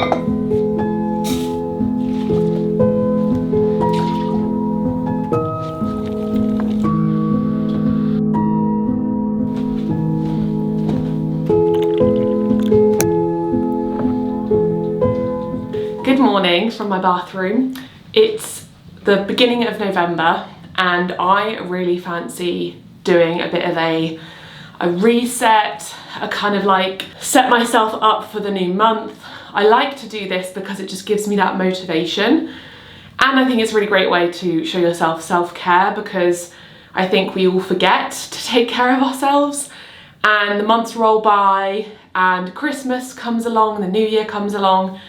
Good morning from my bathroom. It's the beginning of November and I really fancy doing a bit of a reset, a kind of like set myself up for the new month. I like to do this because it just gives me that motivation, and I think it's a really great way to show yourself self-care, because I think we all forget to take care of ourselves and the months roll by and Christmas comes along and the new year comes along.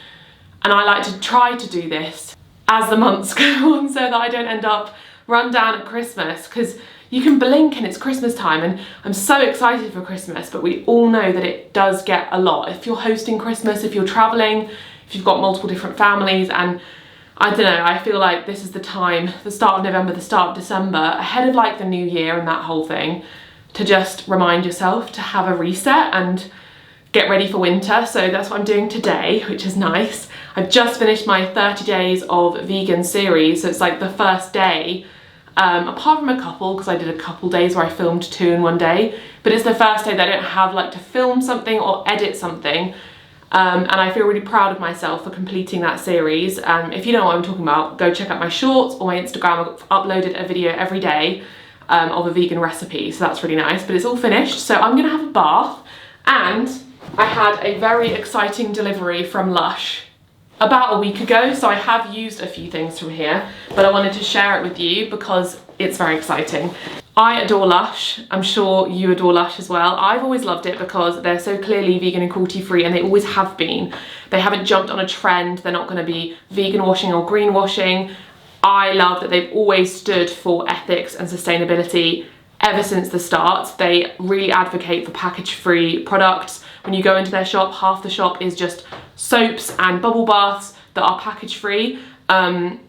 And I like to try to do this as the months go on so that I don't end up run down at Christmas, because you can blink and it's Christmas time, and I'm so excited for Christmas, but we all know that it does get a lot. If you're hosting Christmas, if you're traveling, if you've got multiple different families, and I don't know, I feel like this is the time, the start of November, the start of December, ahead of like the new year and that whole thing, to just remind yourself to have a reset and get ready for winter. So that's what I'm doing today, which is nice. I've just finished my 30 days of vegan series, so it's like the first day, apart from a couple, because I did a couple days where I filmed 2 in one day, but it's the first day that I don't have like to film something or edit something, and I feel really proud of myself for completing that series. If you don't know what I'm talking about, go check out my shorts or my Instagram. I've uploaded a video every day of a vegan recipe, so that's really nice, but it's all finished. So I'm gonna have a bath, and I had a very exciting delivery from Lush about a week ago, so I have used a few things from here, but I wanted to share it with you because it's very exciting. I adore Lush. I'm sure you adore Lush as well. I've always loved it because they're so clearly vegan and cruelty free, and they always have been. They haven't jumped on a trend. They're not going to be vegan washing or green washing. I love that they've always stood for ethics and sustainability ever since the start. They really advocate for package-free products. When you go into their shop, half the shop is just soaps and bubble baths that are package-free. And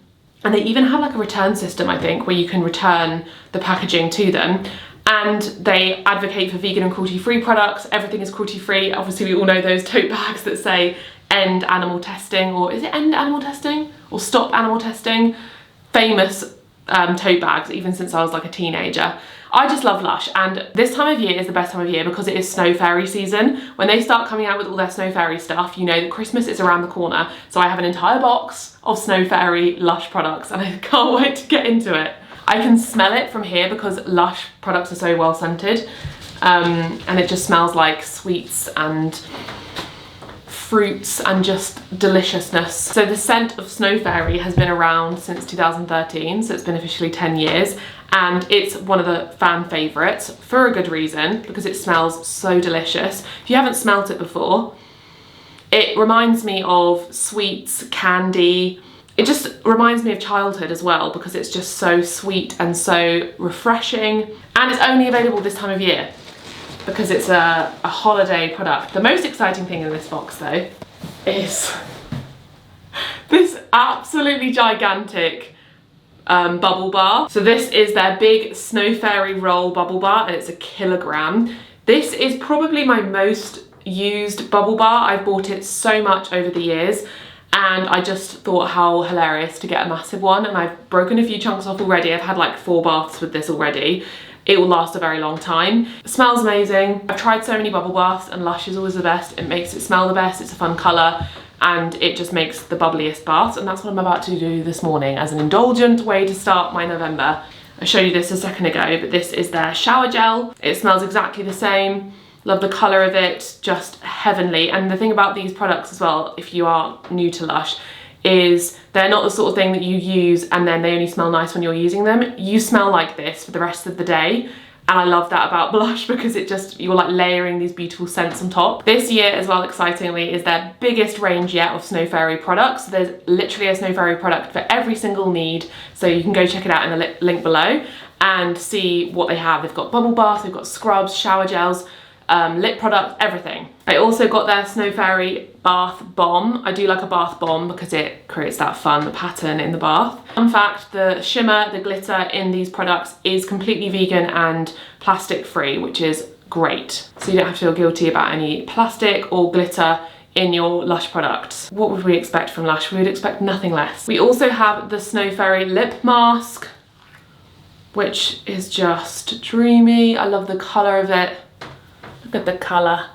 they even have like a return system, I think, where you can return the packaging to them. And they advocate for vegan and cruelty-free products. Everything is cruelty-free. Obviously, we all know those tote bags that say end animal testing, or is it end animal testing? Or stop animal testing? Famous tote bags, even since I was like a teenager. I just love Lush, and this time of year is the best time of year because it is snow fairy season. When they start coming out with all their snow fairy stuff, you know that Christmas is around the corner. So I have an entire box of snow fairy Lush products, and I can't wait to get into it. I can smell it from here because Lush products are so well scented, and it just smells like sweets and fruits and just deliciousness. So the scent of Snow Fairy has been around since 2013, so it's been officially 10 years, and it's one of the fan favourites for a good reason, because it smells so delicious. If you haven't smelt it before, it reminds me of sweets, candy. It just reminds me of childhood as well, because it's just so sweet and so refreshing, and it's only available this time of year because it's a holiday product. The most exciting thing in this box though is this absolutely gigantic bubble bar. So this is their big Snow Fairy roll bubble bar, and it's 1 kilogram. This is probably my most used bubble bar. I've bought it so much over the years, and I just thought how hilarious to get a massive one, and I've broken a few chunks off already. I've had like 4 baths with this already. It will last a very long time. It smells amazing. I've tried so many bubble baths, and Lush is always the best. It makes it smell the best, it's a fun colour, and it just makes the bubbliest bath, and that's what I'm about to do this morning as an indulgent way to start my November. I showed you this a second ago, but this is their shower gel. It smells exactly the same. Love the colour of it, just heavenly. And the thing about these products as well, if you are new to Lush, is they're not the sort of thing that you use and then they only smell nice when you're using them. You smell like this for the rest of the day, and I love that about Lush because it just, you're like layering these beautiful scents on top. This year as well, excitingly, is their biggest range yet of Snow Fairy products. So there's literally a Snow Fairy product for every single need, so you can go check it out in the link below and see what they have. They've got bubble baths, they've got scrubs, shower gels, lip products, everything. I also got their Snow Fairy bath bomb. I do like a bath bomb because it creates that fun pattern in the bath. Fun fact, the shimmer, the glitter in these products is completely vegan and plastic free, which is great. So you don't have to feel guilty about any plastic or glitter in your Lush products. What would we expect from Lush? We would expect nothing less. We also have the Snow Fairy lip mask, which is just dreamy. I love the colour of it. Look at the colour.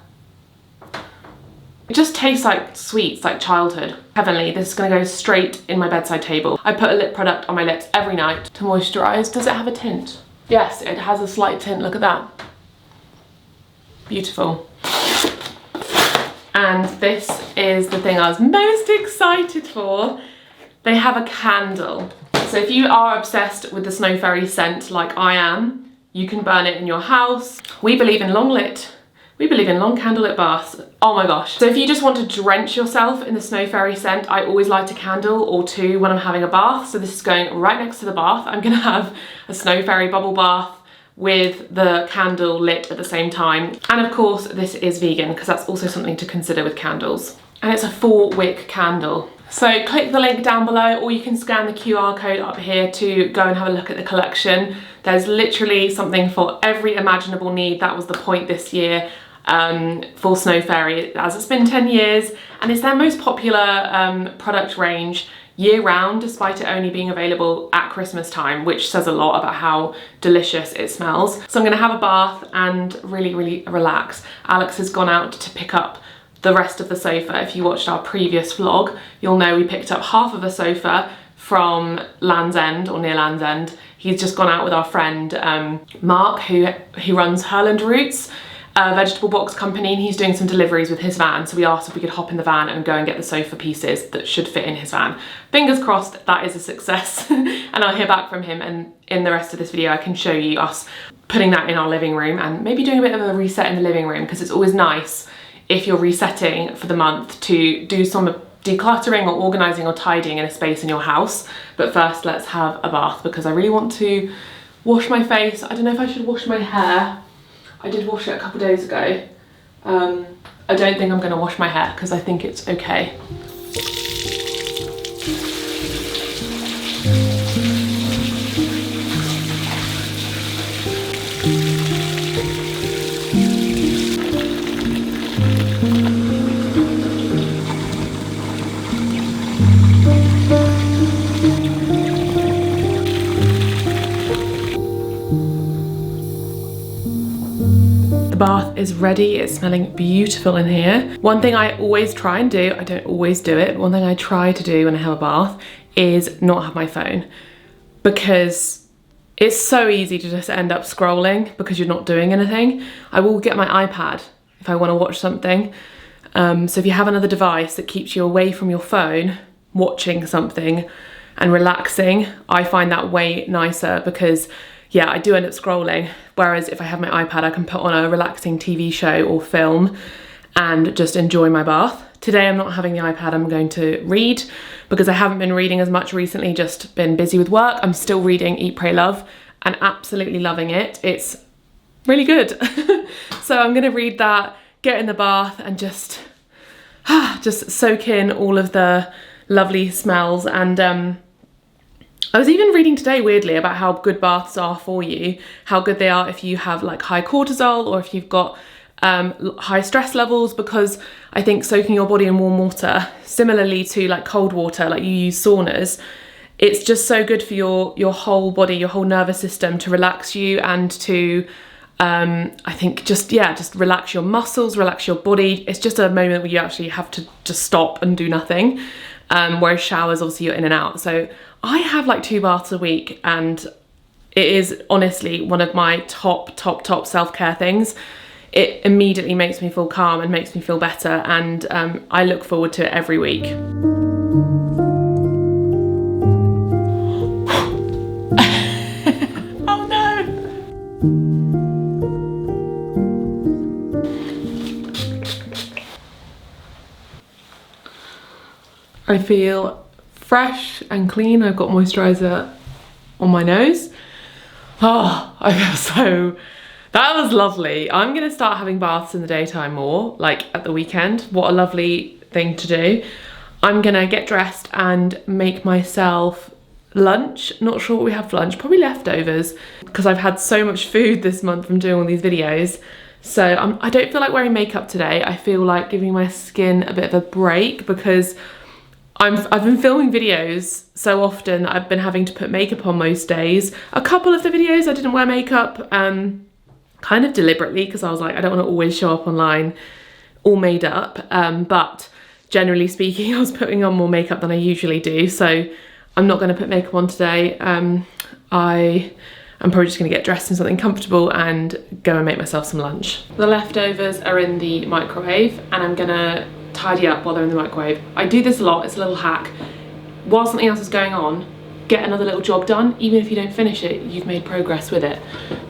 It just tastes like sweets, like childhood. Heavenly. This is gonna go straight in my bedside table. I put a lip product on my lips every night to moisturise. Does it have a tint? Yes, it has a slight tint, look at that. Beautiful. And this is the thing I was most excited for. They have a candle. So if you are obsessed with the Snow Fairy scent like I am, you can burn it in your house. We believe in long candlelit baths. Oh my gosh. So if you just want to drench yourself in the Snow Fairy scent, I always light a candle or two when I'm having a bath. So this is going right next to the bath. I'm gonna have a Snow Fairy bubble bath with the candle lit at the same time. And of course, this is vegan because that's also something to consider with candles. And it's a 4-wick candle. So click the link down below, or you can scan the QR code up here to go and have a look at the collection. There's literally something for every imaginable need. That was the point this year for Snow Fairy, as it's been 10 years, and it's their most popular product range year round, despite it only being available at Christmas time, which says a lot about how delicious it smells. So I'm gonna have a bath and really relax. Alex has gone out to pick up the rest of the sofa. If you watched our previous vlog, you'll know we picked up half of a sofa from Land's End, or near Land's End. He's just gone out with our friend Mark, who runs Herland Roots, a vegetable box company, and he's doing some deliveries with his van. So we asked if we could hop in the van and go and get the sofa pieces that should fit in his van. Fingers crossed that is a success. And I'll hear back from him, and in the rest of this video I can show you us putting that in our living room and maybe doing a bit of a reset in the living room, because it's always nice if you're resetting for the month to do some decluttering or organising or tidying in a space in your house. But first, let's have a bath, because I really want to wash my face. I don't know if I should wash my hair. I did wash it a couple days ago. I don't think I'm going to wash my hair because I think it's okay. The bath is ready, it's smelling beautiful in here. One thing I always try and do, I don't always do it, one thing I try to do when I have a bath is not have my phone, because it's so easy to just end up scrolling because you're not doing anything. I will get my iPad if I want to watch something. So if you have another device that keeps you away from your phone, watching something and relaxing, I find that way nicer, because yeah, I do end up scrolling. Whereas if I have my iPad, I can put on a relaxing TV show or film and just enjoy my bath. Today I'm not having the iPad, I'm going to read, because I haven't been reading as much recently, just been busy with work. I'm still reading Eat, Pray, Love and absolutely loving it. It's really good. So I'm gonna read that, get in the bath and just soak in all of the lovely smells. And I was even reading today, weirdly, about how good baths are for you, how good they are if you have like high cortisol or if you've got high stress levels, because I think soaking your body in warm water, similarly to like cold water, like you use saunas, it's just so good for your whole body, your whole nervous system, to relax you and to I think just relax your muscles, relax your body. It's just a moment where you actually have to just stop and do nothing. Whereas showers, obviously you're in and out. So I have like 2 baths a week, and it is honestly one of my top self-care things. It immediately makes me feel calm and makes me feel better, and I look forward to it every week. Oh no! I feel fresh and clean. I've got moisturiser on my nose. Oh, I feel so... That was lovely. I'm gonna start having baths in the daytime more, like at the weekend. What a lovely thing to do. I'm gonna get dressed and make myself lunch. Not sure what we have for lunch, probably leftovers, because I've had so much food this month from doing all these videos. So I don't feel like wearing makeup today. I feel like giving my skin a bit of a break because I've been filming videos so often I've been having to put makeup on most days. A couple of the videos I didn't wear makeup, kind of deliberately, because I was like, I don't want to always show up online all made up, but generally speaking I was putting on more makeup than I usually do, so I'm not going to put makeup on today. I'm probably just going to get dressed in something comfortable and go and make myself some lunch. The leftovers are in the microwave and I'm going to tidy up while they're in the microwave. I do this a lot, it's a little hack. While something else is going on, get another little job done. Even if you don't finish it, you've made progress with it.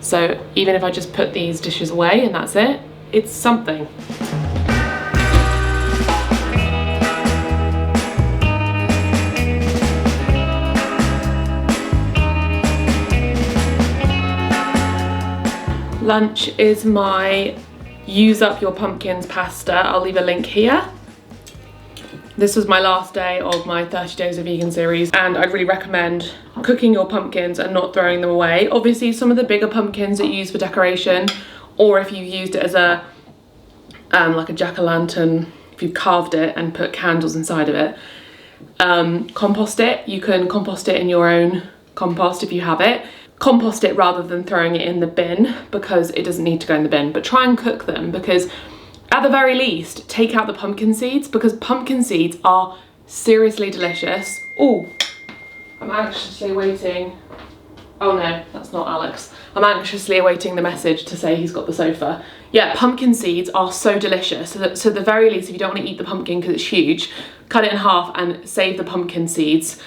So even if I just put these dishes away and that's it, it's something. Lunch is my use up your pumpkins pasta. I'll leave a link here. This was my last day of my 30 days of vegan series, and I'd really recommend cooking your pumpkins and not throwing them away. Obviously some of the bigger pumpkins that you use for decoration, or if you used it as a like a jack-o'-lantern, if you carved it and put candles inside of it, compost it. You can compost it in your own compost if you have it. Compost it rather than throwing it in the bin, because it doesn't need to go in the bin, but try and cook them, because at the very least take out the pumpkin seeds, because pumpkin seeds are seriously delicious. Oh, I'm anxiously waiting. Oh no, that's not Alex. I'm anxiously awaiting the message to say he's got the sofa. Yeah, pumpkin seeds are so delicious. So at the very least, if you don't want to eat the pumpkin because it's huge, cut it in half and save the pumpkin seeds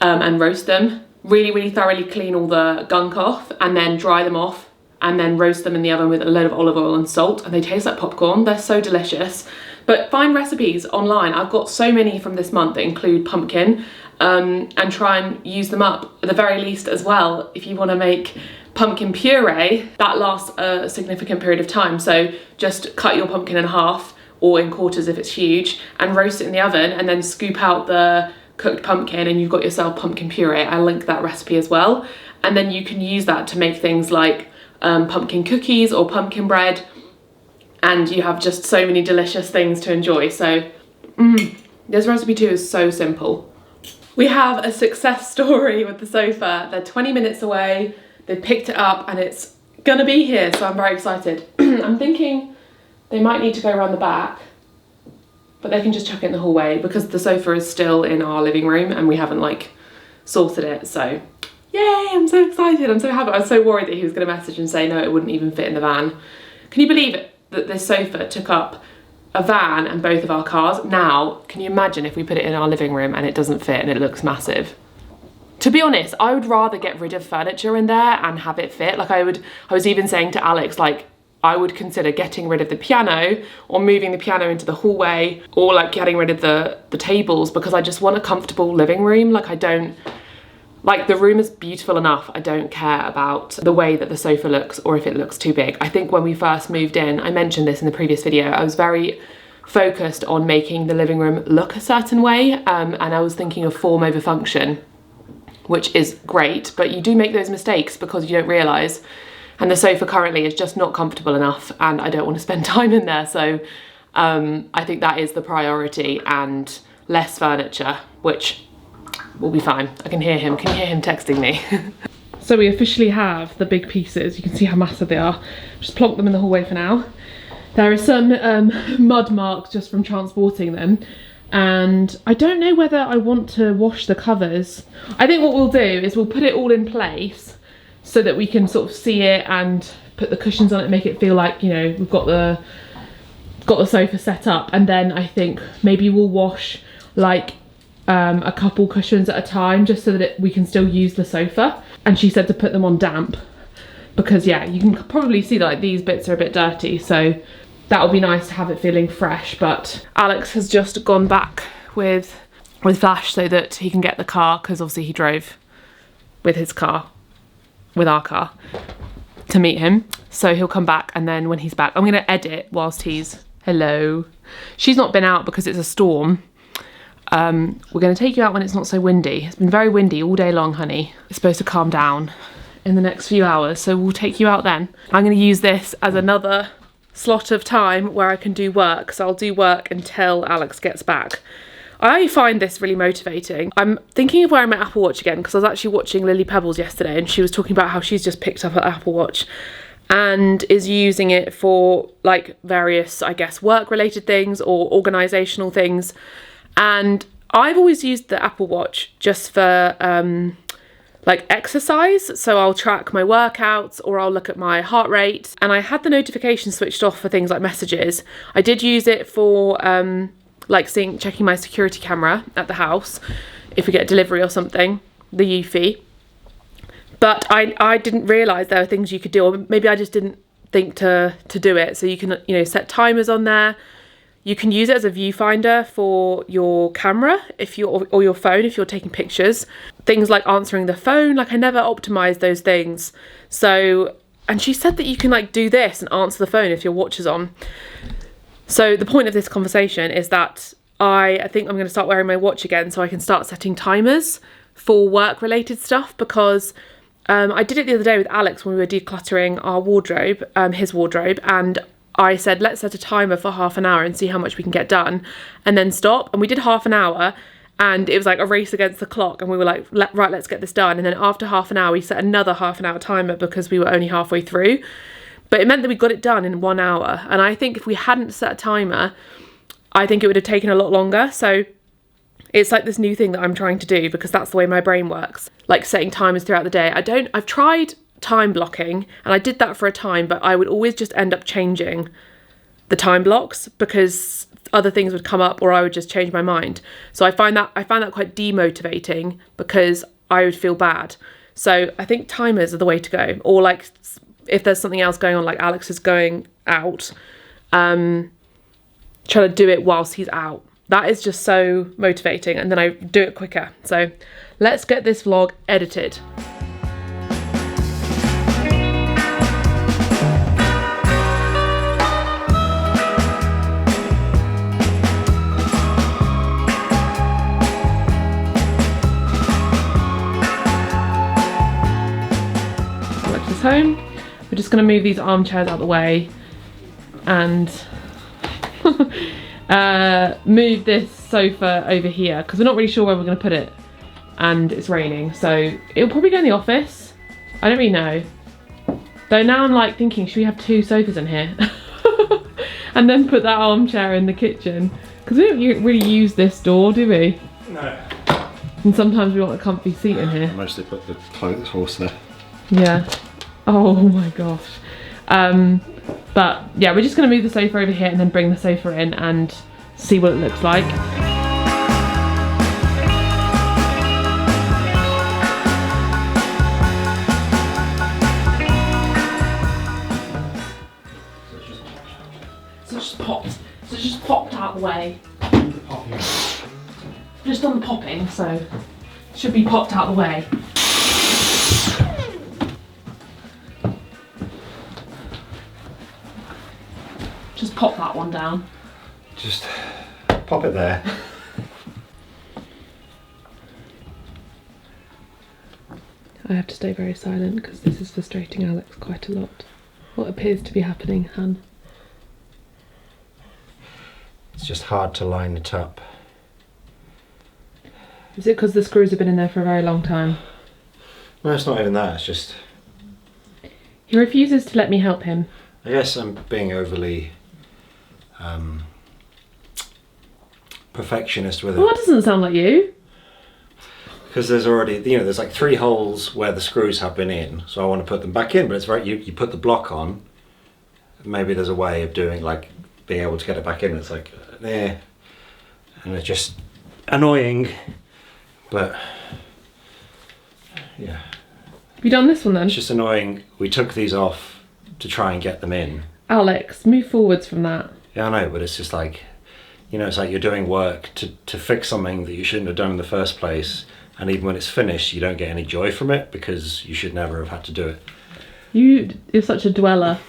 and roast them. Really, really thoroughly clean all the gunk off and then dry them off and then roast them in the oven with a load of olive oil and salt, and they taste like popcorn. They're so delicious. But find recipes online. I've got so many from this month that include pumpkin, and try and use them up at the very least as well. If you want to make pumpkin puree, that lasts a significant period of time. So just cut your pumpkin in half or in quarters if it's huge and roast it in the oven, and then scoop out the cooked pumpkin and you've got yourself pumpkin puree. I link that recipe as well. And then you can use that to make things like pumpkin cookies or pumpkin bread, and you have just so many delicious things to enjoy. So this recipe too is so simple. We have a success story with the sofa. They're 20 minutes away, they picked it up and it's gonna be here, so I'm very excited. I'm thinking they might need to go around the back, but they can just chuck it in the hallway because the sofa is still in our living room and we haven't like sorted it. So yay, I'm so excited, I'm so happy. I was so worried that he was gonna message and say no, it wouldn't even fit in the van. Can you believe it, that this sofa took up a van and both of our cars? Now, can you imagine if we put it in our living room and it doesn't fit and it looks massive? To be honest, I would rather get rid of furniture in there and have it fit. Like I was even saying to Alex, like, I would consider getting rid of the piano or moving the piano into the hallway, or like getting rid of the tables, because I just want a comfortable living room. Like the room is beautiful enough. I don't care about the way that the sofa looks or if it looks too big. I think when we first moved in, I mentioned this in the previous video, I was very focused on making the living room look a certain way, and I was thinking of form over function, which is great, but you do make those mistakes because you don't realise. And the sofa currently is just not comfortable enough and I don't want to spend time in there. So I think that is the priority, and less furniture, which will be fine. I can hear him. Can you hear him texting me? So we officially have the big pieces. You can see how massive they are. Just plonk them in the hallway for now. There is some mud marks just from transporting them. And I don't know whether I want to wash the covers. I think what we'll do is we'll put it all in place so that we can sort of see it and put the cushions on it, make it feel like, you know, we've got the sofa set up. And then I think maybe we'll wash like a couple cushions at a time, just so that we can still use the sofa. And she said to put them on damp, because yeah, you can probably see that like these bits are a bit dirty, so that would be nice to have it feeling fresh. But Alex has just gone back with Flash so that he can get the car, because obviously he drove with our car to meet him. So he'll come back, and then when he's back, I'm gonna edit whilst he's, hello. She's not been out because it's a storm. We're gonna take you out when it's not so windy. It's been very windy all day long, honey. It's supposed to calm down in the next few hours, so we'll take you out then. I'm going to use this as another slot of time where I can do work, so I'll do work until Alex gets back. I find this really motivating. I'm thinking of wearing my Apple Watch again because I was actually watching Lily Pebbles yesterday and she was talking about how she's just picked up her Apple Watch and is using it for like various, I guess, work related things or organisational things. And I've always used the Apple Watch just for like exercise. So I'll track my workouts or I'll look at my heart rate, and I had the notifications switched off for things like messages. I did use it for like checking my security camera at the house if we get a delivery or something, the Eufy. But I didn't realise there were things you could do, or maybe I just didn't think to do it. So you can, you know, set timers on there. You can use it as a viewfinder for your camera or your phone if you're taking pictures. Things like answering the phone, like I never optimised those things. So, and she said that you can like do this and answer the phone if your watch is on. So the point of this conversation is that I think I'm going to start wearing my watch again so I can start setting timers for work-related stuff, because I did it the other day with Alex when we were decluttering our wardrobe, his wardrobe, and I said, let's set a timer for half an hour and see how much we can get done and then stop. And we did half an hour and it was like a race against the clock, and we were like, right, let's get this done. And then after half an hour, we set another half an hour timer because we were only halfway through. But it meant that we got it done in 1 hour. And I think if we hadn't set a timer, I think it would have taken a lot longer. So it's like this new thing that I'm trying to do because that's the way my brain works. Like setting timers throughout the day. I've tried time blocking and I did that for a time, but I would always just end up changing the time blocks because other things would come up or I would just change my mind. So I found that quite demotivating because I would feel bad. So I think timers are the way to go. Or like if there's something else going on, like Alex is going out, try to do it whilst he's out. That is just so motivating, and then I do it quicker. So let's get this vlog edited. Home. We're just going to move these armchairs out of the way and move this sofa over here because we're not really sure where we're going to put it and it's raining, so it'll probably go in the office. I don't really know, though. Now I'm like thinking, should we have 2 sofas in here and then put that armchair in the kitchen, because we don't really use this door, do we? No. And sometimes we want a comfy seat in here. I mostly put the clothes horse there. Yeah. Oh my gosh. But yeah, we're just going to move the sofa over here and then bring the sofa in and see what it looks like. So it's just popped out of the way. Just on the popping, so it should be popped out of the way. Just pop that one down. Just pop it there. I have to stay very silent because this is frustrating Alex quite a lot. What appears to be happening, Han? It's just hard to line it up. Is it because the screws have been in there for a very long time? No, it's not even that, it's just... He refuses to let me help him. I guess I'm being overly perfectionist with it. Well, that doesn't sound like you. Because there's already, you know, there's like 3 holes where the screws have been in, so I want to put them back in, but it's right, you put the block on, maybe there's a way of doing, like, being able to get it back in. It's like, and it's just annoying, but yeah. Have you done this one then? It's just annoying. We took these off to try and get them in. Alex, move forwards from that. Yeah, I know, but it's just like, you know, it's like you're doing work to fix something that you shouldn't have done in the first place, and even when it's finished, you don't get any joy from it because you should never have had to do it. You're such a dweller.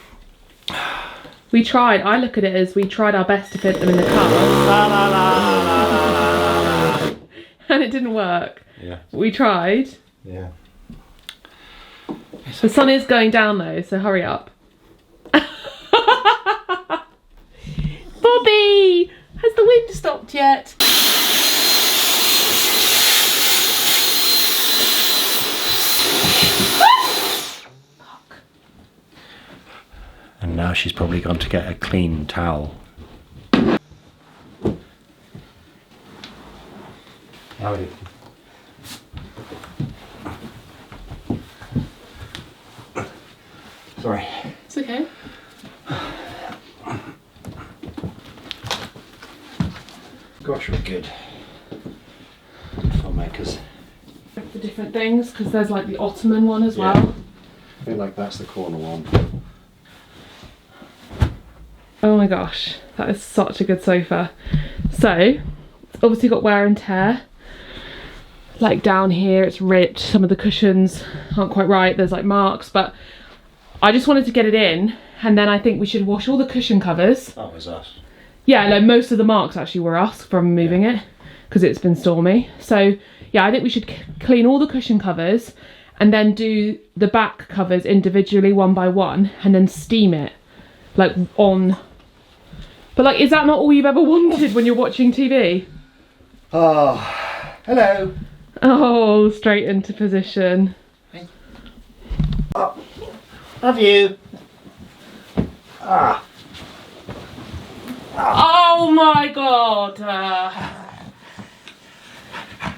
We tried. I look at it as we tried our best to fit them in the car. La, la, la, la, la, la. And it didn't work. Yeah. We tried. Yeah. The sun is going down though, so hurry up. Bobby! Has the wind stopped yet? Fuck. And now she's probably gone to get a clean towel. Howdy. Sorry. It's okay. Gosh, we're good filmmakers. The different things, because there's like the Ottoman one as Yeah. well. I feel like that's the corner one. Oh my gosh, that is such a good sofa. So, it's obviously got wear and tear. Like down here, it's ripped. Some of the cushions aren't quite right. There's like marks, but I just wanted to get it in, and then I think we should wash all the cushion covers. That was us. Yeah, like most of the marks actually were us from moving it, because it's been stormy. So yeah, I think we should clean all the cushion covers and then do the back covers individually one by one and then steam it like on. But like, is that not all you've ever wanted when you're watching TV? Oh, hello. Oh, straight into position. Oh, love you. Ah. Oh my god.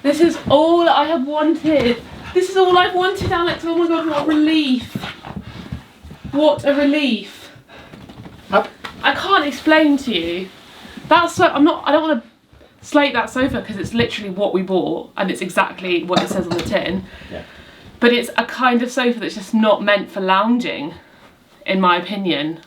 This is all I have wanted. This is all I've wanted, Alex. Oh my god, what a relief. What a relief. Up. I can't explain to you. That's so, I don't want to slate that sofa because it's literally what we bought and it's exactly what it says on the tin. Yeah. But it's a kind of sofa that's just not meant for lounging, in my opinion.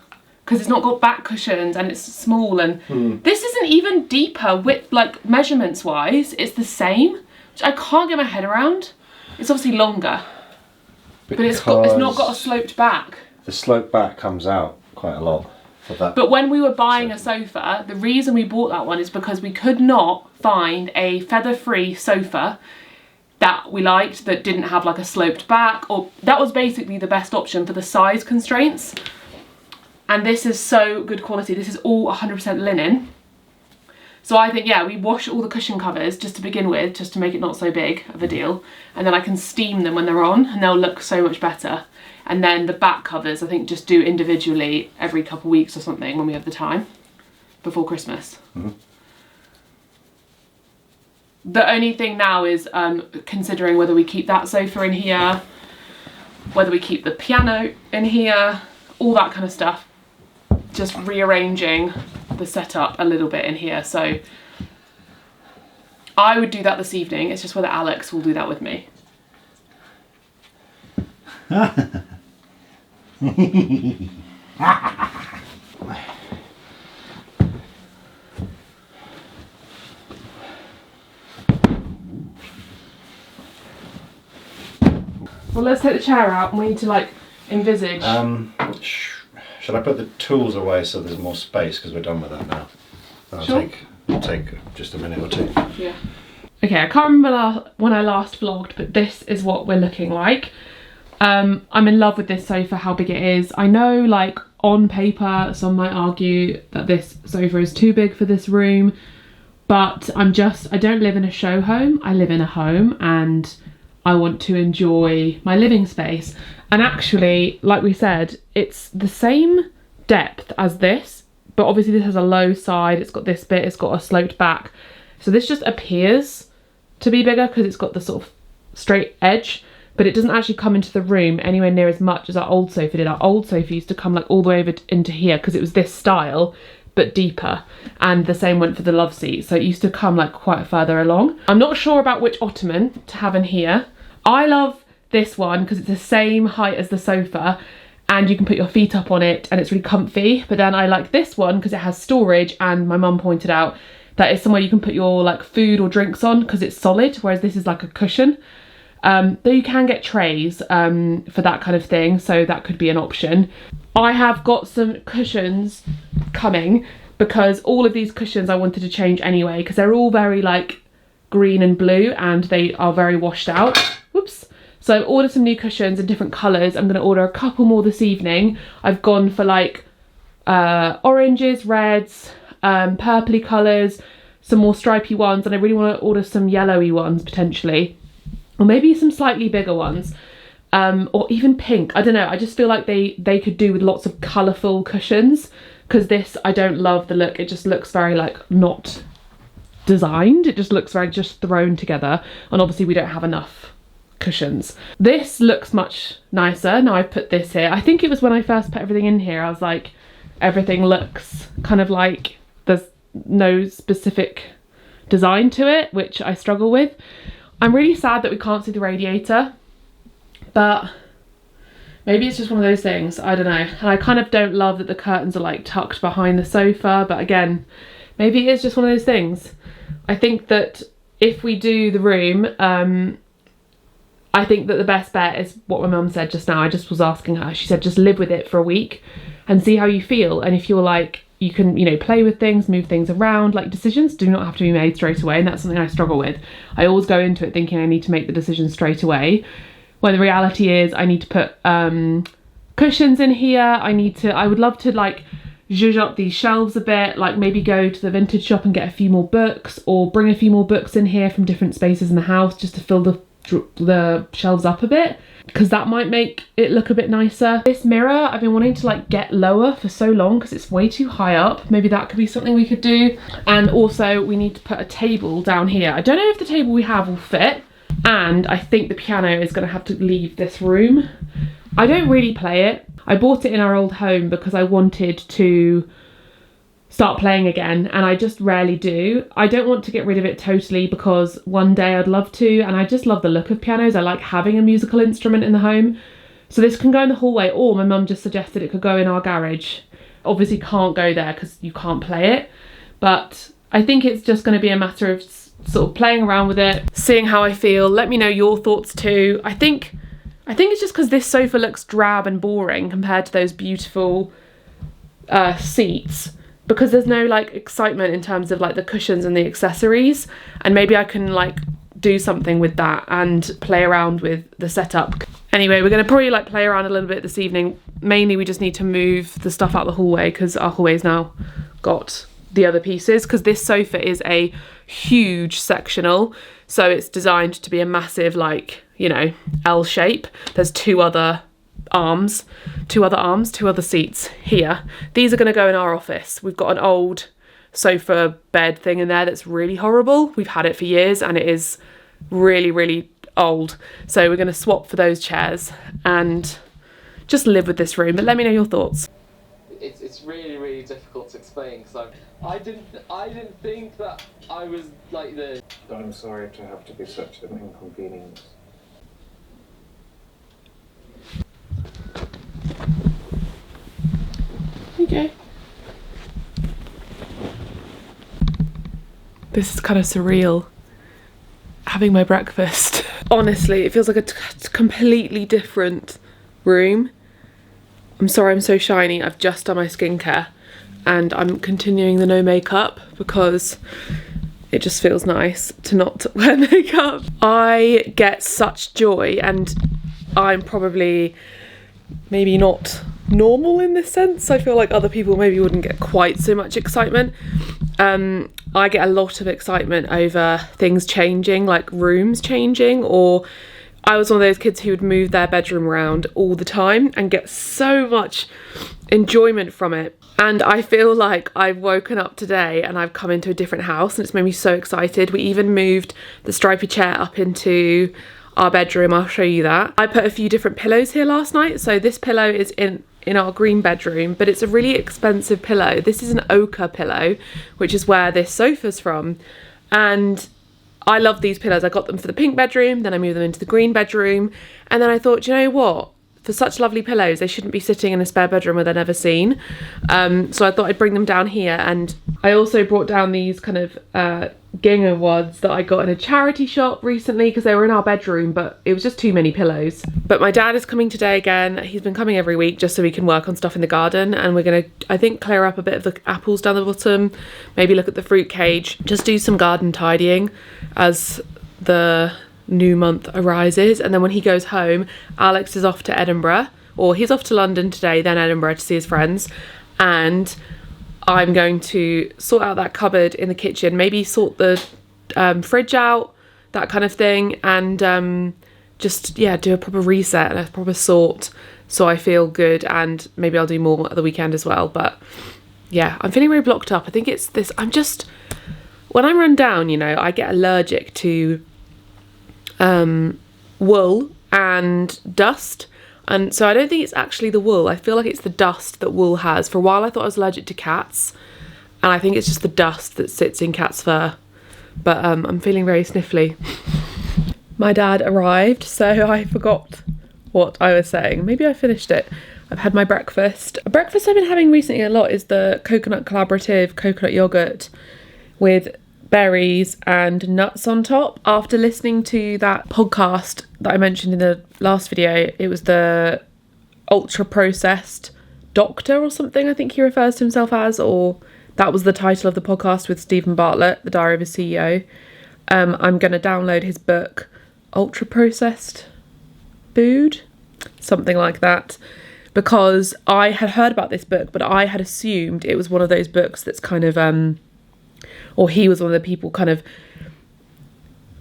Because it's not got back cushions and it's small, and this isn't even deeper width, like measurements wise. It's the same, which I can't get my head around. It's obviously longer, but it's not got a sloped back. The slope back comes out quite a lot for that. But when we were buying a sofa, the reason we bought that one is because we could not find a feather-free sofa that we liked that didn't have like a sloped back, or that was basically the best option for the size constraints. And this is so good quality. This is all 100% linen. So I think, yeah, we wash all the cushion covers just to begin with, just to make it not so big of a deal. And then I can steam them when they're on and they'll look so much better. And then the back covers, I think, just do individually every couple of weeks or something when we have the time before Christmas. Mm-hmm. The only thing now is considering whether we keep that sofa in here, whether we keep the piano in here, all that kind of stuff. Just rearranging the setup a little bit in here. So I would do that this evening. It's just whether Alex will do that with me. Well, let's take the chair out and we need to like envisage. Should I put the tools away so there's more space, because we're done with that now? That'll take just a minute or two. Yeah. Okay, I can't remember when I last vlogged, but this is what we're looking like. I'm in love with this sofa, how big it is. I know, like, on paper, some might argue that this sofa is too big for this room, but I don't live in a show home. I live in a home and I want to enjoy my living space. And actually, like we said, it's the same depth as this, but obviously this has a low side, it's got this bit, it's got a sloped back. So this just appears to be bigger because it's got the sort of straight edge, but it doesn't actually come into the room anywhere near as much as our old sofa did. Our old sofa used to come like all the way over into here because it was this style, but deeper. And the same went for the love seat. So it used to come like quite further along. I'm not sure about which ottoman to have in here. I love this one because it's the same height as the sofa and you can put your feet up on it and it's really comfy. But then I like this one because it has storage, and my mum pointed out that it's somewhere you can put your like food or drinks on because it's solid, whereas this is like a cushion. Though you can get trays for that kind of thing, so that could be an option. I have got some cushions coming because all of these cushions I wanted to change anyway because they're all very like green and blue and they are very washed out. Whoops. So I've ordered some new cushions in different colours. I'm going to order a couple more this evening. I've gone for like oranges, reds, purpley colours, some more stripy ones, and I really want to order some yellowy ones potentially, or maybe some slightly bigger ones, or even pink. I don't know, I just feel like they could do with lots of colourful cushions, because this, I don't love the look. It just looks very like not designed. It just looks very just thrown together, and obviously we don't have enough cushions. This looks much nicer now I've put this here. I think it was when I first put everything in here, I was like, everything looks kind of like there's no specific design to it, which I struggle with. I'm really sad that we can't see the radiator, but maybe it's just one of those things, I don't know. And I kind of don't love that the curtains are like tucked behind the sofa, but again, maybe it's just one of those things. I think that if we do the room, I think that the best bet is what my mum said just now. I just was asking her, she said just live with it for a week and see how you feel. And if you're like, you can, you know, play with things, move things around, like decisions do not have to be made straight away. And that's something I struggle with. I always go into it thinking I need to make the decision straight away, when the reality is I need to put cushions in here. I would love to like zhuzh up these shelves a bit, like maybe go to the vintage shop and get a few more books, or bring a few more books in here from different spaces in the house just to fill the shelves up a bit, because that might make it look a bit nicer. This mirror I've been wanting to like get lower for so long because it's way too high up. Maybe that could be something we could do. And also we need to put a table down here. I don't know if the table we have will fit, and I think the piano is going to have to leave this room. I don't really play it. I bought it in our old home because I wanted to start playing again, and I just rarely do. I don't want to get rid of it totally because one day I'd love to, and I just love the look of pianos. I like having a musical instrument in the home. So this can go in the hallway, or my mum just suggested it could go in our garage. Obviously can't go there because you can't play it, but I think it's just going to be a matter of sort of playing around with it, seeing how I feel. Let me know your thoughts too. I think it's just because this sofa looks drab and boring compared to those beautiful seats, because there's no like excitement in terms of like the cushions and the accessories, and maybe I can like do something with that and play around with the setup. Anyway, we're going to probably like play around a little bit this evening. Mainly we just need to move the stuff out the hallway because our hallway's now got the other pieces, because this sofa is a huge sectional, so it's designed to be a massive, like, you know, L shape. There's two other seats here. These are going to go in our office. We've got an old sofa bed thing in there that's really horrible. We've had it for years and it is really, really old. So we're going to swap for those chairs and just live with this room. But let me know your thoughts. It's really, really difficult to explain, because I didn't think that I was like this. I'm sorry to have to be such an inconvenience. Okay. This is kind of surreal, having my breakfast. Honestly, it feels like a completely different room. I'm sorry I'm so shiny. I've just done my skincare and I'm continuing the no makeup because it just feels nice to not wear makeup. I get such joy, and I'm probably maybe not normal in this sense. I feel like other people maybe wouldn't get quite so much excitement. I get a lot of excitement over things changing, like rooms changing, or I was one of those kids who would move their bedroom around all the time and get so much enjoyment from it. And I feel like I've woken up today and I've come into a different house, and it's made me so excited. We even moved the stripy chair up into our bedroom. I'll show you that. I put a few different pillows here last night. So this pillow is in our green bedroom, but it's a really expensive pillow. This is an ochre pillow, which is where this sofa's from. And I love these pillows. I got them for the pink bedroom, then I moved them into the green bedroom. And then I thought, you know what? For such lovely pillows, they shouldn't be sitting in a spare bedroom where they're never seen. So I thought I'd bring them down here. And I also brought down these kind of gingham ones that I got in a charity shop recently because they were in our bedroom, but it was just too many pillows. But my dad is coming today again. He's been coming every week just so we can work on stuff in the garden, and we're gonna, I think, clear up a bit of the apples down the bottom, maybe look at the fruit cage, just do some garden tidying as the new month arises. And then when he goes home, Alex is off to Edinburgh, or he's off to London today, then Edinburgh to see his friends. And I'm going to sort out that cupboard in the kitchen, maybe sort the fridge out, that kind of thing, and just do a proper reset and a proper sort, so I feel good. And maybe I'll do more at the weekend as well. But yeah, I'm feeling very blocked up. I think it's this, when I'm run down, I get allergic to wool and dust. And so I don't think it's actually the wool. I feel like it's the dust that wool has. For a while I thought I was allergic to cats, and I think it's just the dust that sits in cat's fur. But I'm feeling very sniffly. My dad arrived, so I forgot what I was saying. Maybe I finished it. I've had my breakfast. A breakfast I've been having recently a lot is the Coconut Collaborative coconut yogurt with berries and nuts on top. After listening to that podcast that I mentioned in the last video, it was the ultra processed doctor or something, I think he refers to himself as, or that was the title of the podcast with Stephen Bartlett, The Diary of a CEO. I'm going to download his book, Ultra Processed Food, something like that, because I had heard about this book, but I had assumed it was one of those books that's kind of or he was one of the people kind of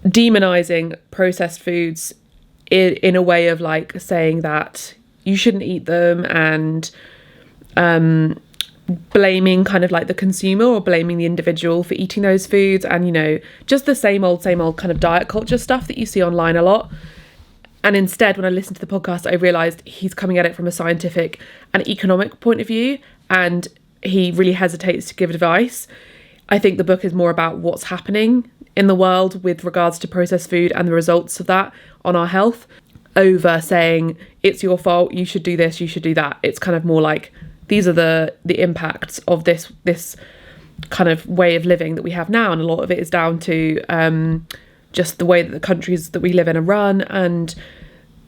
demonizing processed foods in a way of like saying that you shouldn't eat them, and blaming kind of like the consumer or blaming the individual for eating those foods, and just the same old kind of diet culture stuff that you see online a lot. And instead, when I listened to the podcast, I realised he's coming at it from a scientific and economic point of view, and he really hesitates to give advice. I think the book is more about what's happening in the world with regards to processed food and the results of that on our health, over saying it's your fault, you should do this, you should do that. It's kind of more like, these are the impacts of this kind of way of living that we have now, and a lot of it is down to just the way that the countries that we live in are run, and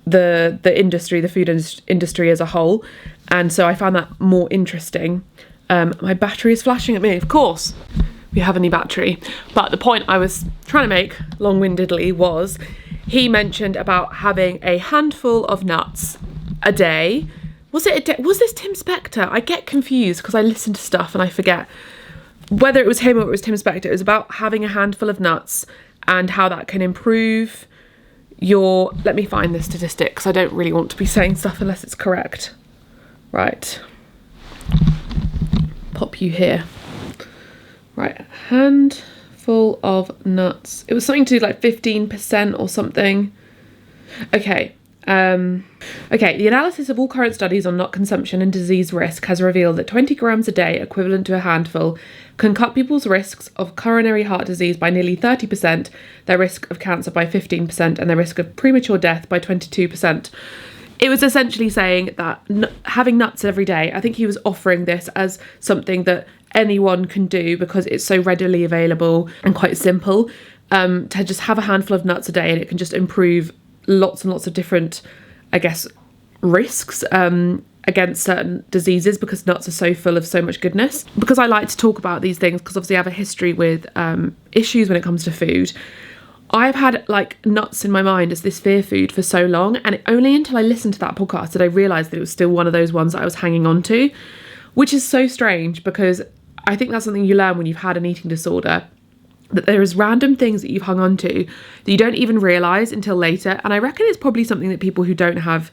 the industry, the food industry as a whole. And so I found that more interesting. My battery is flashing at me, of course. We have a new battery. But the point I was trying to make, long-windedly, was he mentioned about having a handful of nuts a day. Was this Tim Spector? I get confused because I listen to stuff and I forget whether it was him or it was Tim Spector. It was about having a handful of nuts and how that can improve your... Let me find the statistic because I don't really want to be saying stuff unless it's correct. Right. Pop you here. Right, handful of nuts. It was something to do like 15% or something. Okay. The analysis of all current studies on nut consumption and disease risk has revealed that 20 grams a day, equivalent to a handful, can cut people's risks of coronary heart disease by nearly 30%, their risk of cancer by 15%, and their risk of premature death by 22%. It was essentially saying that having nuts every day, I think he was offering this as something that anyone can do because it's so readily available and quite simple, to just have a handful of nuts a day, and it can just improve lots and lots of different, I guess, risks against certain diseases, because nuts are so full of so much goodness. Because I like to talk about these things because obviously I have a history with issues when it comes to food. I've had like nuts in my mind as this fear food for so long, and only until I listened to that podcast did I realise that it was still one of those ones that I was hanging on to, which is so strange, because I think that's something you learn when you've had an eating disorder, that there is random things that you've hung on to that you don't even realise until later. And I reckon it's probably something that people who don't have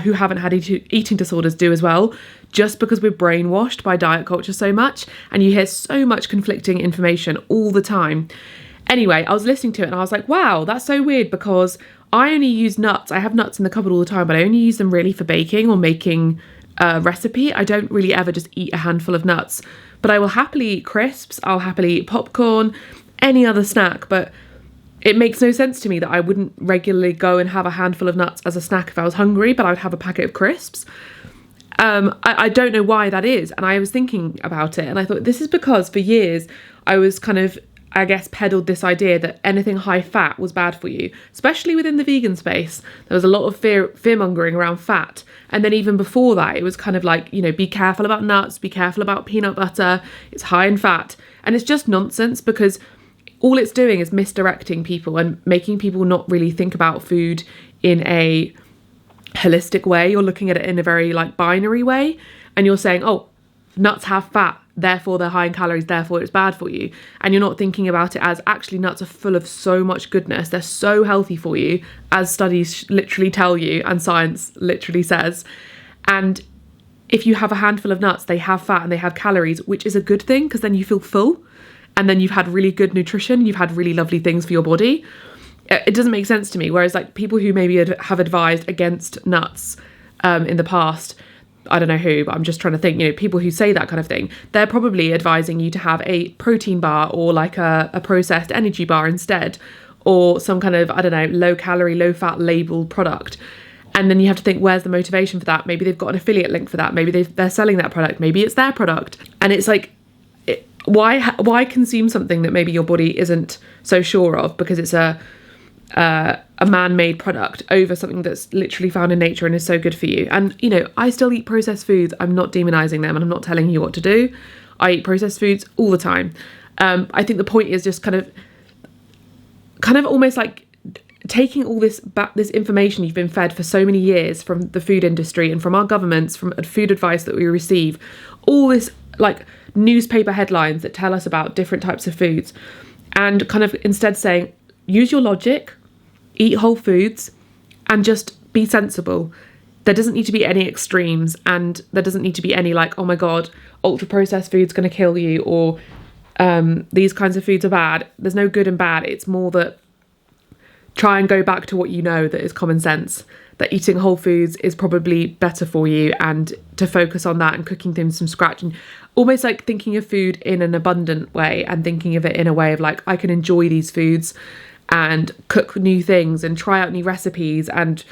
who haven't had eating disorders do as well, just because we're brainwashed by diet culture so much, and you hear so much conflicting information all the time. Anyway, I was listening to it and I was like, wow, that's so weird, because I only use nuts. I have nuts in the cupboard all the time, but I only use them really for baking or making a recipe. I don't really ever just eat a handful of nuts, but I will happily eat crisps. I'll happily eat popcorn, any other snack, but it makes no sense to me that I wouldn't regularly go and have a handful of nuts as a snack if I was hungry, but I would have a packet of crisps. I don't know why that is. And I was thinking about it and I thought, this is because for years I was kind of, I guess, peddled this idea that anything high fat was bad for you, especially within the vegan space. There was a lot of fear-mongering around fat. And then even before that, it was kind of like, be careful about nuts, be careful about peanut butter, it's high in fat. And it's just nonsense, because all it's doing is misdirecting people and making people not really think about food in a holistic way. You're looking at it in a very like binary way, and you're saying, oh, nuts have fat, therefore they're high in calories, therefore it's bad for you. And you're not thinking about it as actually nuts are full of so much goodness. They're so healthy for you, as studies literally tell you and science literally says. And if you have a handful of nuts, they have fat and they have calories, which is a good thing because then you feel full and then you've had really good nutrition, you've had really lovely things for your body. It doesn't make sense to me. Whereas like people who maybe have advised against nuts in the past, I don't know who, but I'm just trying to think, you know, people who say that kind of thing, they're probably advising you to have a protein bar or like a processed energy bar instead, or some kind of, I don't know, low calorie, low fat labeled product. And then you have to think, where's the motivation for that? Maybe they've got an affiliate link for that. Maybe they're selling that product. Maybe it's their product. And it's like, why consume something that maybe your body isn't so sure of because it's a man-made product over something that's literally found in nature and is so good for you? And, you know, I still eat processed foods. I'm not demonizing them and I'm not telling you what to do. I eat processed foods all the time. I think the point is just kind of almost like taking all this information you've been fed for so many years from the food industry and from our governments, from food advice that we receive, all this like newspaper headlines that tell us about different types of foods, and kind of instead saying, use your logic, eat whole foods, and just be sensible. There doesn't need to be any extremes, and there doesn't need to be any like, oh my God, ultra processed food's going to kill you, or these kinds of foods are bad. There's no good and bad. It's more that try and go back to what you know that is common sense, that eating whole foods is probably better for you, and to focus on that and cooking things from scratch, and almost like thinking of food in an abundant way and thinking of it in a way of like, I can enjoy these foods and cook new things and try out new recipes, and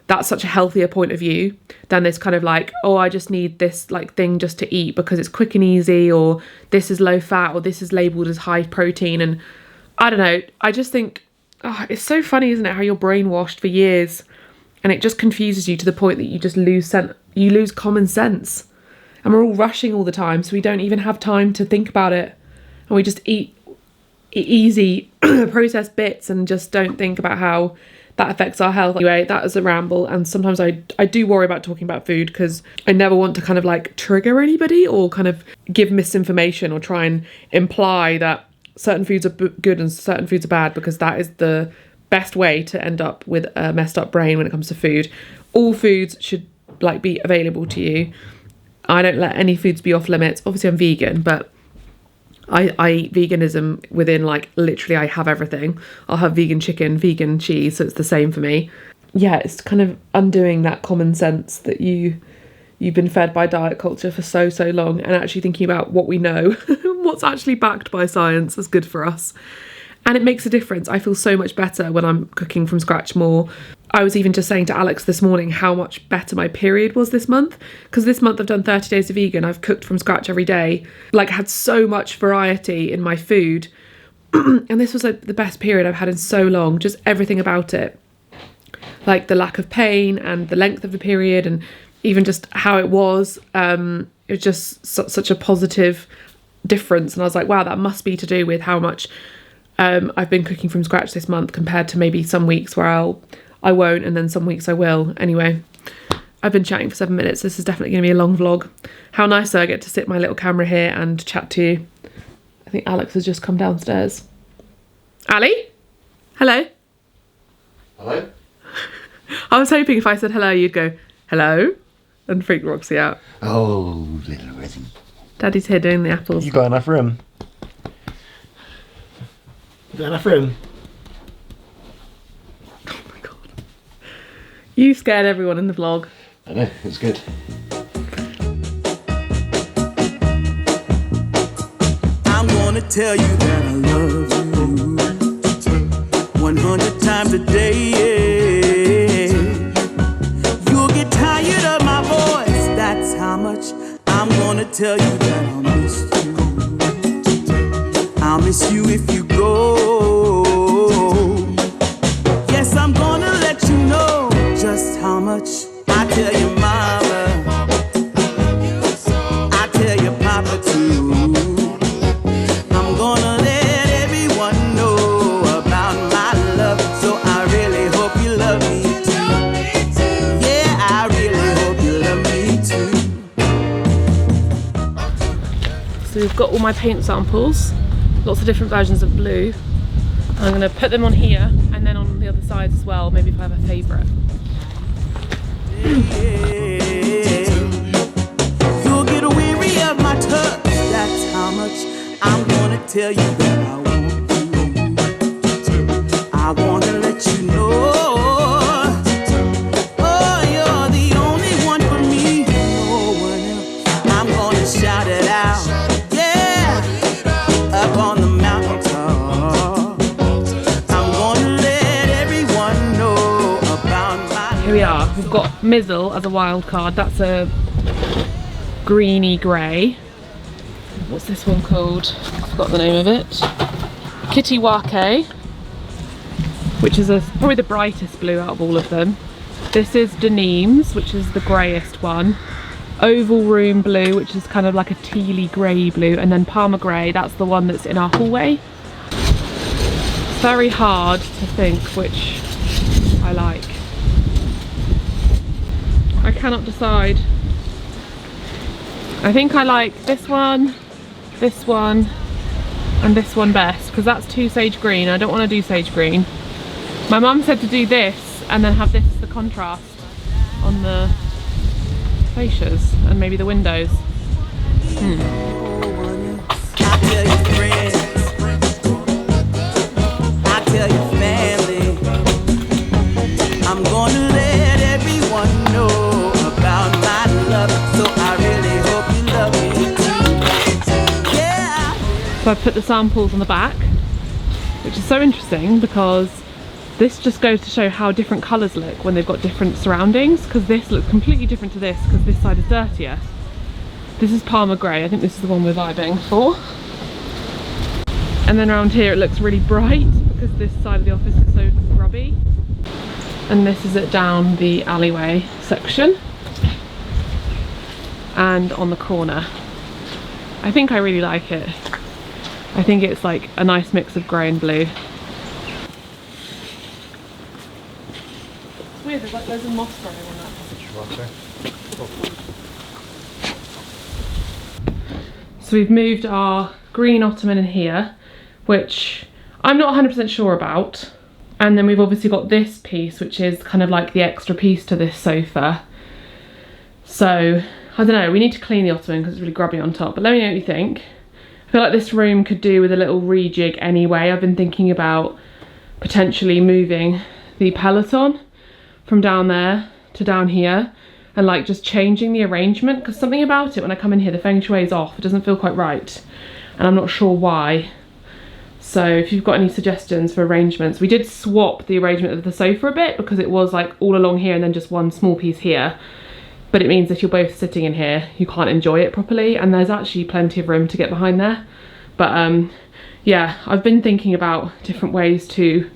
that's such a healthier point of view than this kind of like, oh, I just need this like thing just to eat because it's quick and easy, or this is low fat, or this is labelled as high protein. And I don't know, I just think, oh, it's so funny, isn't it, how you're brainwashed for years and it just confuses you to the point that you just lose common sense. And we're all rushing all the time, so we don't even have time to think about it, and we just eat easy processed bits and just don't think about how that affects our health. Anyway, that is a ramble, and sometimes I do worry about talking about food because I never want to kind of like trigger anybody or kind of give misinformation or try and imply that certain foods are good and certain foods are bad, because that is the best way to end up with a messed up brain when it comes to food. All foods should like be available to you. I don't let any foods be off limits. Obviously I'm vegan, but I eat veganism within like literally I have everything. I'll have vegan chicken, vegan cheese, so it's the same for me. Yeah, it's kind of undoing that common sense that you've been fed by diet culture for so long, and actually thinking about what we know, what's actually backed by science as good for us. And it makes a difference. I feel so much better when I'm cooking from scratch more. I was even just saying to Alex this morning how much better my period was this month, because this month I've done 30 days of vegan. I've cooked from scratch every day, like had so much variety in my food. And this was like the best period I've had in so long, just everything about it. Like the lack of pain and the length of the period, and even just how it was. It was just such a positive difference. And I was like, wow, that must be to do with how much I've been cooking from scratch this month compared to maybe some weeks where I won't, and then some weeks I will. Anyway, I've been chatting for 7 minutes. This is definitely going to be a long vlog. How nice though, I get to sit my little camera here and chat to you. I think Alex has just come downstairs. Ali? Hello? Hello? I was hoping if I said hello, you'd go, hello? And freak Roxy out. Oh, little rhythm. Daddy's here doing the apples. You got enough room? You got enough room? Oh my God. You scared everyone in the vlog. I know, it's good. I'm gonna tell you that I love you 100 times a day. You'll get tired of my voice, that's how much I'm gonna tell you that I'll miss you. I'll miss you if you go. Yes, I'm gonna let you know just how much I tell your mama, I tell your papa too. I'm gonna let everyone know I've got all my paint samples, lots of different versions of blue. I'm going to put them on here and then on the other side as well, maybe if I have a favourite. You'll get weary of my touch, that's how much I'm gonna tell you that I want you. I wanna let you know, oh, you're the only one for me, no one else. I'm gonna shout it out, yeah, up on the mountaintop. I'm gonna let everyone know about my. Here we are, we've got Mizzle as a wild card. That's a greeny grey. What's this one called? I forgot the name of it. Kittiwake, which is probably the brightest blue out of all of them. This is Denims, which is the greyest one. Oval Room Blue, which is kind of like a tealy grey blue, and then Palmer Grey, that's the one that's in our hallway. It's very hard to think which I like. I cannot decide. I think I like this one, and this one best, because that's too sage green. I don't want to do sage green. My mum said to do this and then have this as the contrast on the fascias and maybe the windows. I tell your friends, I tell your family, I'm gonna let everyone know about my love, so I really hope you love me too. Yeah. So I put the samples on the back, which is so interesting because this just goes to show how different colours look when they've got different surroundings, because this looks completely different to this because this side is dirtier. This is Palmer Grey, I think this is the one we're vibing for. And then around here it looks really bright because this side of the office is so grubby. And this is it down the alleyway section. And on the corner. I think I really like it. I think it's like a nice mix of grey and blue. It's weird, there's like loads of moss growing on that. So we've moved our green ottoman in here, which I'm not 100% sure about. And then we've obviously got this piece, which is kind of like the extra piece to this sofa. So, I don't know, we need to clean the ottoman because it's really grubby on top, but let me know what you think. I feel like this room could do with a little rejig anyway. I've been thinking about potentially moving the Peloton from down there to down here and like just changing the arrangement, because something about it when I come in here, the feng shui is off. It doesn't feel quite right and I'm not sure why. So if you've got any suggestions for arrangements, we did swap the arrangement of the sofa a bit because it was like all along here and then just one small piece here. But it means if you're both sitting in here, you can't enjoy it properly, and there's actually plenty of room to get behind there. But yeah, I've been thinking about different ways to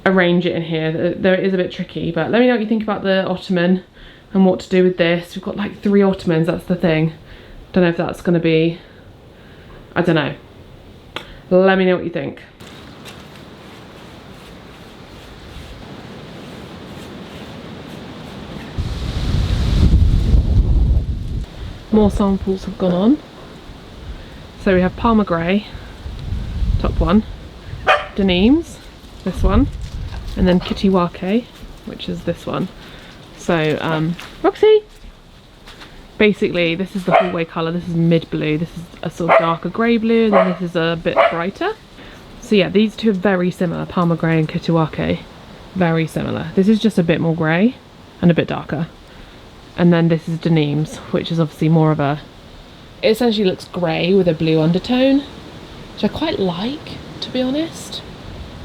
arrange it in here. Though it is a bit tricky, but let me know what you think about the ottoman and what to do with this. We've got like 3 ottomans, that's the thing. Don't know if that's gonna be, I don't know. Let me know what you think. More samples have gone on. So we have Palmer Grey, top one, Denims, this one, and then Kittiwake, which is this one. So, Roxy! Basically, this is the hallway colour, this is mid blue, this is a sort of darker grey blue, and then this is a bit brighter. So yeah, these two are very similar, Palmer Grey and Kittiwake, very similar. This is just a bit more grey and a bit darker. And then this is Denims, which is obviously more of a, it essentially looks grey with a blue undertone, which I quite like, to be honest.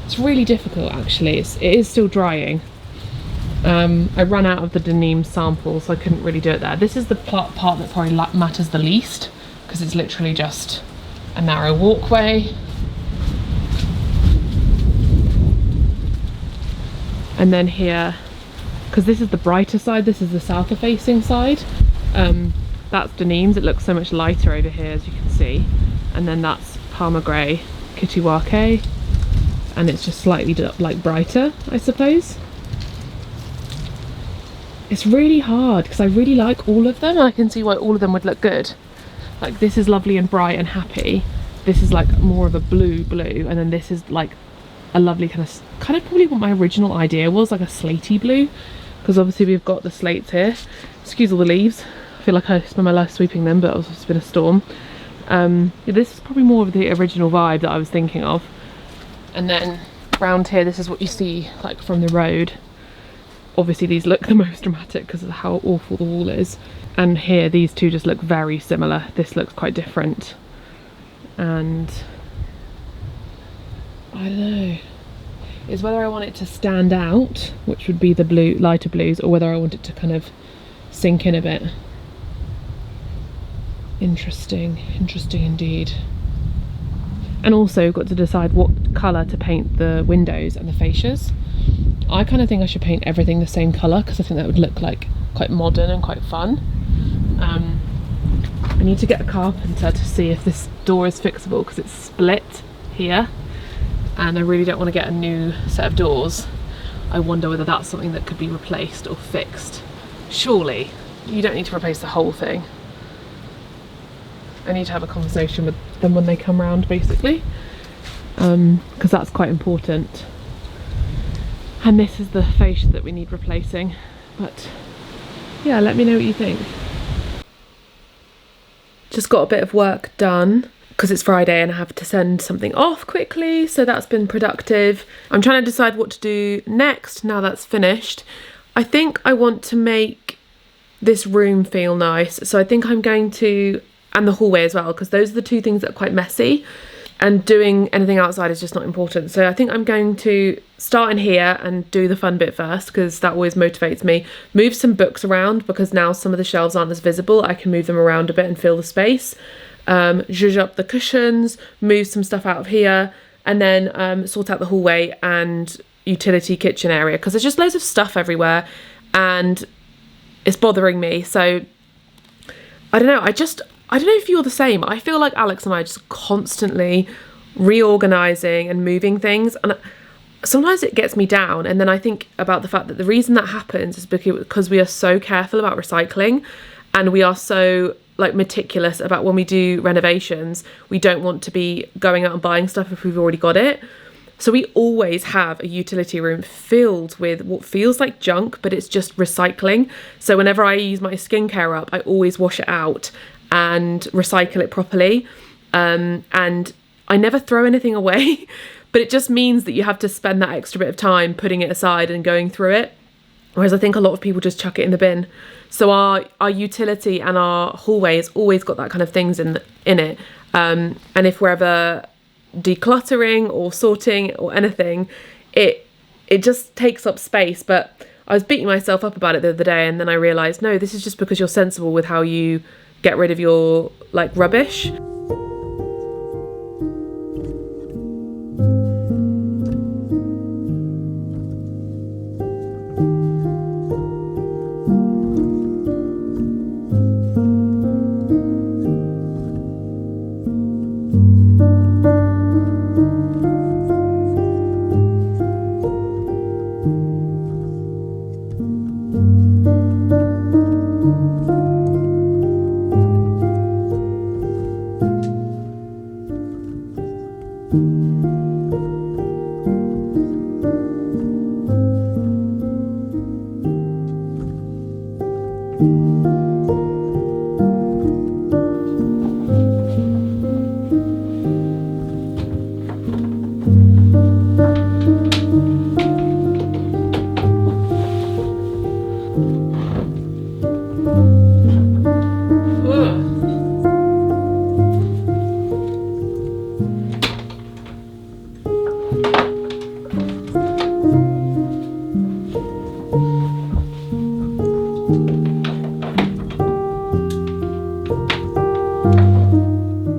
It's really difficult actually, it is still drying. I ran out of the Denim sample, so I couldn't really do it there. This is the part that probably matters the least, because it's literally just a narrow walkway. And then here, because this is the brighter side, this is the south facing side, that's Denims. It looks so much lighter over here, as you can see. And then that's Palmer Grey, Kittiwake, and it's just slightly like brighter, I suppose. It's really hard because I really like all of them and I can see why all of them would look good. like this is lovely and bright and happy. This is like more of a blue, and then this is like a lovely kind of probably what my original idea was, like a slatey blue, because obviously we've got the slates here. Excuse all the leaves. I feel like I spent my life sweeping them, but it's been a storm. Yeah, this is probably more of the original vibe that I was thinking of. And then around here, this is what you see like from the road. Obviously these look the most dramatic because of how awful the wall is. And here, these two just look very similar. This looks quite different. And I don't know. It's whether I want it to stand out, which would be the blue, lighter blues, or whether I want it to kind of sink in a bit. Interesting indeed. And also got to decide what colour to paint the windows and the fascias. I kind of think I should paint everything the same colour because I think that would look like quite modern and quite fun. I need to get a carpenter to see if this door is fixable because it's split here and I really don't want to get a new set of doors. I wonder whether that's something that could be replaced or fixed. Surely you don't need to replace the whole thing. I need to have a conversation with them when they come round, basically, because that's quite important. And this is the fascia that we need replacing. But yeah, let me know what you think. Just got a bit of work done because it's Friday and I have to send something off quickly, so that's been productive. I'm trying to decide what to do next now that's finished. I think I want to make this room feel nice, so I think I'm going to, and the hallway as well, because those are the two things that are quite messy and doing anything outside is just not important. So I think I'm going to start in here and do the fun bit first because that always motivates me. Move some books around because now some of the shelves aren't as visible. I can move them around a bit and fill the space. Zhuzh up the cushions, move some stuff out of here, and then sort out the hallway and utility kitchen area because there's just loads of stuff everywhere and it's bothering me. So I don't know, I don't know if you're the same. I feel like Alex and I are just constantly reorganising and moving things, and sometimes it gets me down. And then I think about the fact that the reason that happens is because we are so careful about recycling and we are so like meticulous about when we do renovations. We don't want to be going out and buying stuff if we've already got it. So we always have a utility room filled with what feels like junk, but it's just recycling. So whenever I use my skincare up, I always wash it out and recycle it properly, and I never throw anything away, but it just means that you have to spend that extra bit of time putting it aside and going through it, whereas I think a lot of people just chuck it in the bin. So our utility and our hallway has always got that kind of things in it, and if we're ever decluttering or sorting or anything, it just takes up space. But I was beating myself up about it the other day, and then I realised, no, this is just because you're sensible with how you get rid of your like rubbish.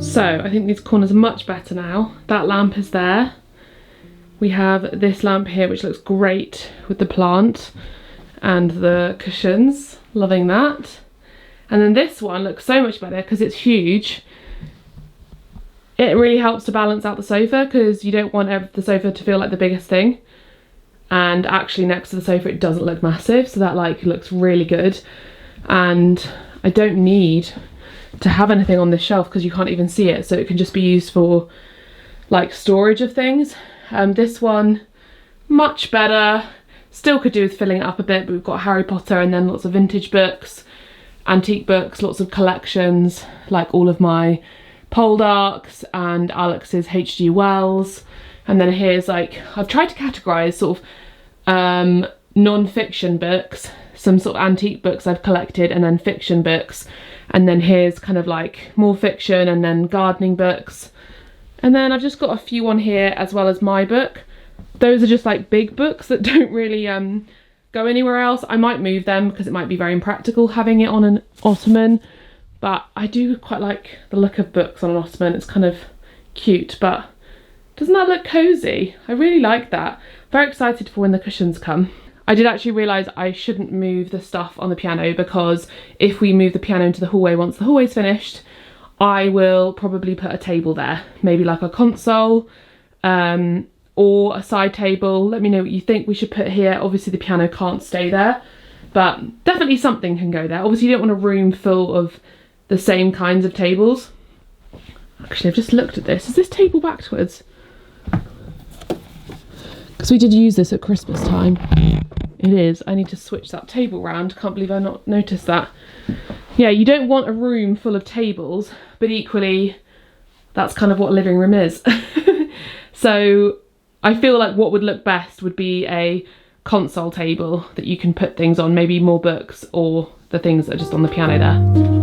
So I think these corners are much better now. That lamp is there. We have this lamp here which looks great with the plant and the cushions. Loving that. And then this one looks so much better because it's huge. It really helps to balance out the sofa because you don't want the sofa to feel like the biggest thing. And actually next to the sofa it doesn't look massive, so that like looks really good. And I don't need to have anything on this shelf because you can't even see it, so it can just be used for like storage of things. This one, much better. Still could do with filling it up a bit, but we've got Harry Potter and then lots of vintage books, antique books, lots of collections, like all of my Poldarks and Alex's H.G. Wells. And then here's like, I've tried to categorise sort of non-fiction books, some sort of antique books I've collected, and then fiction books. And then here's kind of like more fiction and then gardening books. And then I've just got a few on here as well as my book. Those are just like big books that don't really go anywhere else. I might move them because it might be very impractical having it on an ottoman, but I do quite like the look of books on an ottoman. It's kind of cute, but doesn't that look cozy? I really like that. Very excited for when the cushions come. I did actually realise I shouldn't move the stuff on the piano, because if we move the piano into the hallway once the hallway's finished, I will probably put a table there, maybe like a console, or a side table. Let me know what you think we should put here. Obviously the piano can't stay there, but definitely something can go there. Obviously you don't want a room full of the same kinds of tables. Actually, I've just looked at this. Is this table backwards? Because we did use this at Christmas time. It is. I need to switch that table round. Can't believe I've not noticed that. Yeah, you don't want a room full of tables, but equally that's kind of what a living room is. So I feel like what would look best would be a console table that you can put things on, maybe more books or the things that are just on the piano there.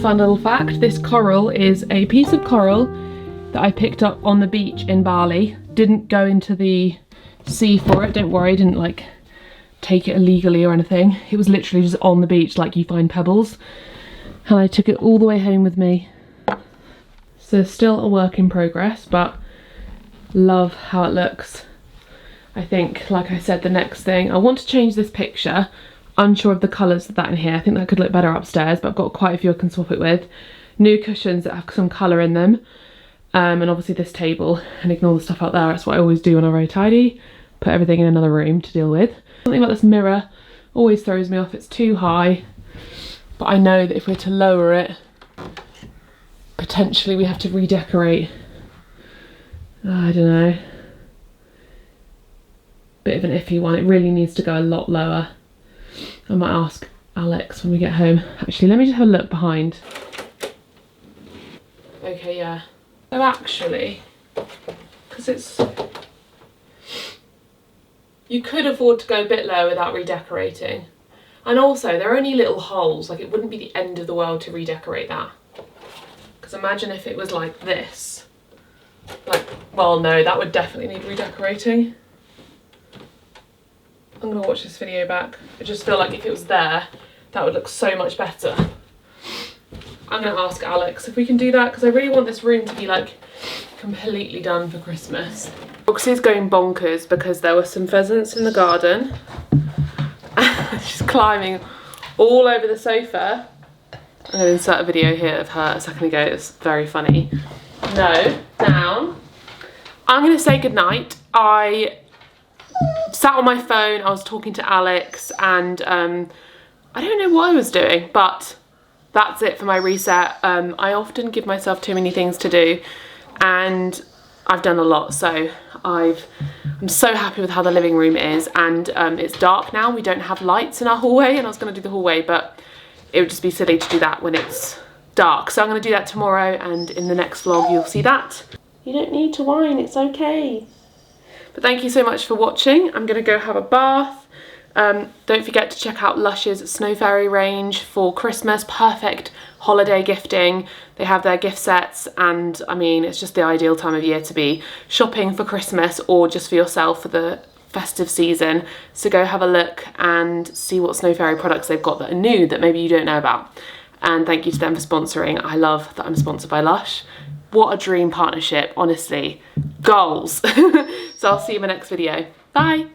Fun little fact, this coral is a piece of coral that I picked up on the beach in Bali. Didn't go into the sea for it, don't worry, I didn't like take it illegally or anything. It was literally just on the beach like you find pebbles, and I took it all the way home with me. So still a work in progress, but love how it looks. I think, like I said, the next thing, I want to change this picture. Unsure of the colours of that in here. I think that could look better upstairs, but I've got quite a few I can swap it with. New cushions that have some colour in them, and obviously this table, and ignore the stuff out there. That's what I always do when I'm very tidy. Put everything in another room to deal with. Something about this mirror always throws me off. It's too high, but I know that if we're to lower it, potentially we have to redecorate. I don't know. Bit of an iffy one. It really needs to go a lot lower. I might ask Alex when we get home. Actually, let me just have a look behind. Okay, yeah. So actually, because it's... You could afford to go a bit lower without redecorating. And also, they're only little holes. Like, it wouldn't be the end of the world to redecorate that. Because imagine if it was like this. Like, well, no, that would definitely need redecorating. I'm gonna watch this video back. I just feel like if it was there, that would look so much better. I'm gonna ask Alex if we can do that, because I really want this room to be like completely done for Christmas. Roxy's going bonkers because there were some pheasants in the garden. She's climbing all over the sofa. I'm gonna insert a video here of her a second ago. It's very funny. No, down. I'm gonna say goodnight. I sat on my phone, I was talking to Alex, and I don't know what I was doing, but that's it for my reset. I often give myself too many things to do, and I've done a lot, so I'm so happy with how the living room is, and it's dark now. We don't have lights in our hallway, and I was going to do the hallway, but it would just be silly to do that when it's dark. So I'm going to do that tomorrow, and in the next vlog you'll see that. You don't need to whine, it's okay. But thank you so much for watching. I'm going to go have a bath. Don't forget to check out Lush's Snow Fairy range for Christmas. Perfect holiday gifting. They have their gift sets, and I mean, it's just the ideal time of year to be shopping for Christmas or just for yourself for the festive season. So go have a look and see what Snow Fairy products they've got that are new that maybe you don't know about. And thank you to them for sponsoring. I love that I'm sponsored by Lush. What a dream partnership, honestly. Goals. So I'll see you in my next video. Bye.